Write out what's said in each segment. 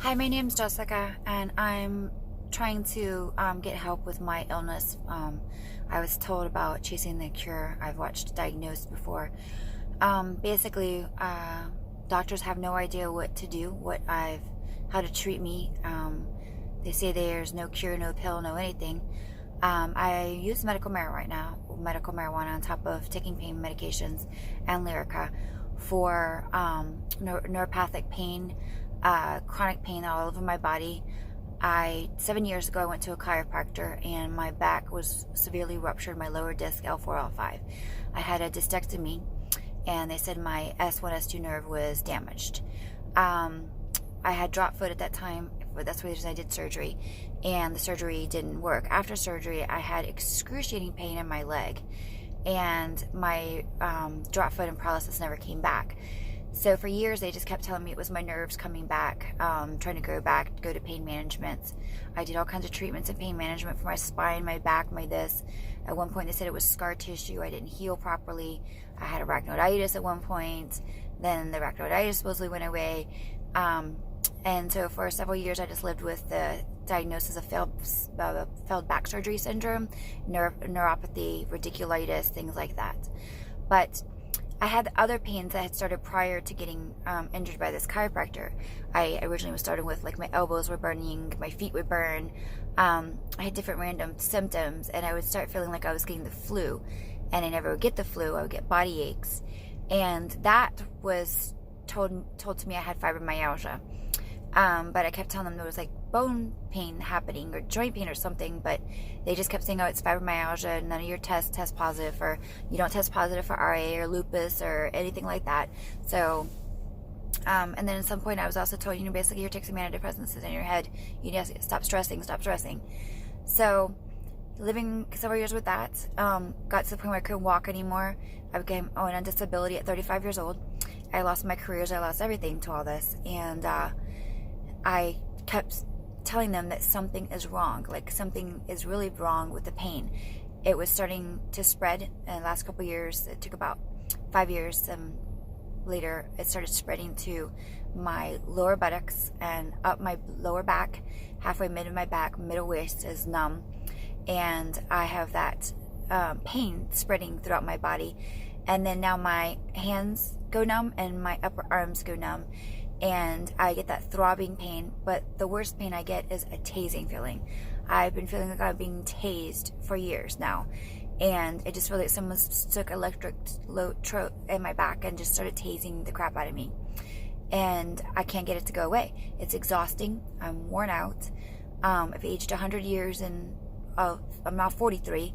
Hi, my name's Jessica, and I'm trying to get help with my illness. I was told about chasing the cure. I've watched Diagnosed before. Basically, doctors have no idea what to do, how to treat me. They say there's no cure, no pill, no anything. I use medical marijuana right now, medical marijuana on top of taking pain medications and Lyrica for neuropathic pain, chronic pain all over my body. 7 years ago, I went to a chiropractor and my back was severely ruptured, my lower disc L4, L5. I had a discectomy and they said my S1, S2 nerve was damaged. I had drop foot at that time, but that's the reason I did surgery, and the surgery didn't work. After surgery, I had excruciating pain in my leg, and my drop foot and paralysis never came back. So for years, they just kept telling me it was my nerves coming back, trying to go to pain management. I did all kinds of treatments and pain management for my spine, my back, my this. At one point, they said it was scar tissue. I didn't heal properly. I had arachnoiditis at one point. Then the arachnoiditis supposedly went away. And so for several years, I just lived with the diagnosis of failed back surgery syndrome, neuropathy, radiculitis, things like that. But I had other pains that had started prior to getting injured by this chiropractor. I originally was starting with, like, my elbows were burning, my feet would burn. I had different random symptoms, and I would start feeling like I was getting the flu. And I never would get the flu. I would get body aches. And that was told to me I had fibromyalgia. But I kept telling them there was like bone pain happening or joint pain or something, but they just kept saying, oh, it's fibromyalgia, none of your tests test positive, or you don't test positive for RA or lupus or anything like that. So, and then at some point I was also told, basically you're taking some antidepressants in your head. You need to stop stressing. So, living several years with that, got to the point where I couldn't walk anymore. I became on disability at 35 years old. I lost my careers. I lost everything to all this. And, I kept telling them that something is wrong, like something is really wrong with the pain. It was starting to spread in the last couple of years. It took about 5 years. Later, it started spreading to my lower buttocks and up my lower back, halfway mid of my back, middle waist is numb. And I have that pain spreading throughout my body. And then now my hands go numb and my upper arms go numb. And I get that throbbing pain, but the worst pain I get is a tasing feeling. I've been feeling like I'm being tased for years now, and it just felt like someone stuck electric electrode in my back and just started tasing the crap out of me. And I can't get it to go away. It's exhausting. I'm worn out. I've aged 100 years, and I'm now 43.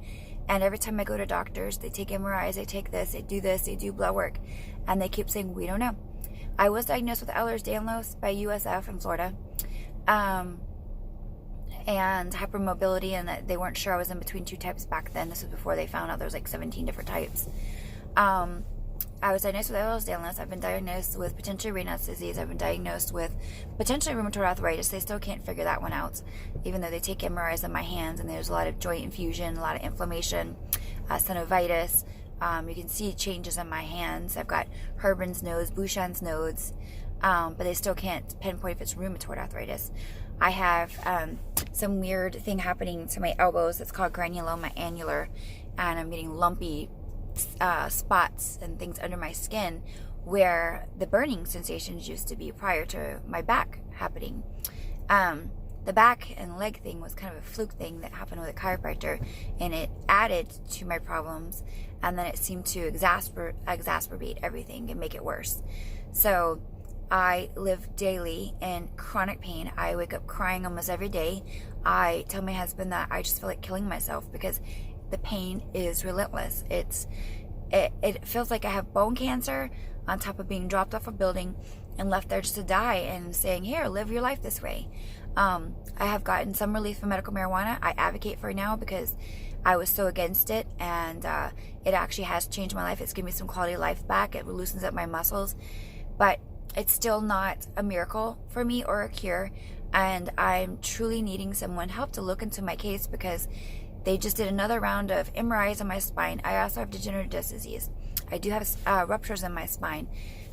And every time I go to doctors, they take MRIs, they take this, they do blood work, and they keep saying, we don't know. I was diagnosed with Ehlers-Danlos by USF in Florida, and hypermobility, and that they weren't sure I was in between two types back then. This was before they found out there was like 17 different types. I was diagnosed with Ehlers-Danlos. I've been diagnosed with potentially Raynaud's disease. I've been diagnosed with potentially rheumatoid arthritis. They still can't figure that one out, even though they take MRIs in my hands, and there's a lot of joint infusion, a lot of inflammation, synovitis. You can see changes in my hands. I've got Herben's nodes, Bouchon's nodes, but they still can't pinpoint if it's rheumatoid arthritis. I have some weird thing happening to my elbows. It's called granuloma annular, and I'm getting lumpy spots and things under my skin where the burning sensations used to be prior to my back happening. The back and leg thing was kind of a fluke thing that happened with a chiropractor, and it added to my problems, and then it seemed to exacerbate everything and make it worse. So I live daily in chronic pain. I wake up crying almost every day. I tell my husband that I just feel like killing myself because the pain is relentless. It feels like I have bone cancer on top of being dropped off a building and left there just to die, and saying, here, live your life this way. I have gotten some relief from medical marijuana. I advocate for it now because I was so against it, and it actually has changed my life. It's given me some quality of life back. It loosens up my muscles, but it's still not a miracle for me or a cure, and I'm truly needing someone help to look into my case because they just did another round of MRIs on my spine. I also have degenerative disc disease. I do have ruptures in my spine,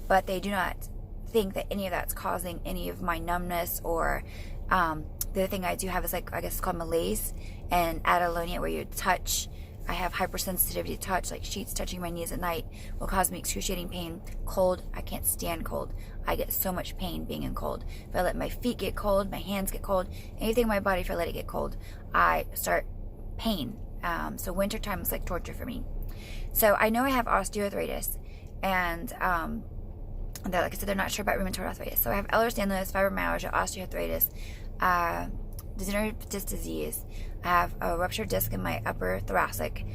but they do not think that any of that's causing any of my numbness, or the other thing I do have is, like, I guess it's called malaise and adalonia, where you touch. I have hypersensitivity to touch, like sheets touching my knees at night will cause me excruciating pain. Cold, I can't stand cold. I get so much pain being in cold. If I let my feet get cold, my hands get cold, anything in my body, if I let it get cold, I start pain. So wintertime is like torture for me. So I know I have osteoarthritis, and like I said, they're not sure about rheumatoid arthritis. So I have Ehlers-Danlos, fibromyalgia, osteoarthritis, degenerative disc disease. I have a ruptured disc in my upper thoracic,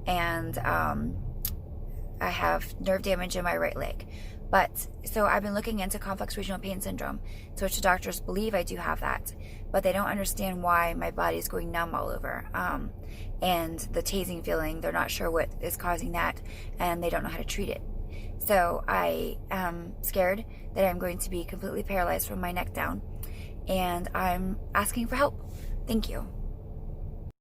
and I have nerve damage in my right leg. But so I've been looking into complex regional pain syndrome, to which the doctors believe I do have that, but they don't understand why my body is going numb all over. And the tasing feeling, they're not sure what is causing that, and they don't know how to treat it. So I am scared that I'm going to be completely paralyzed from my neck down, and I'm asking for help. Thank you.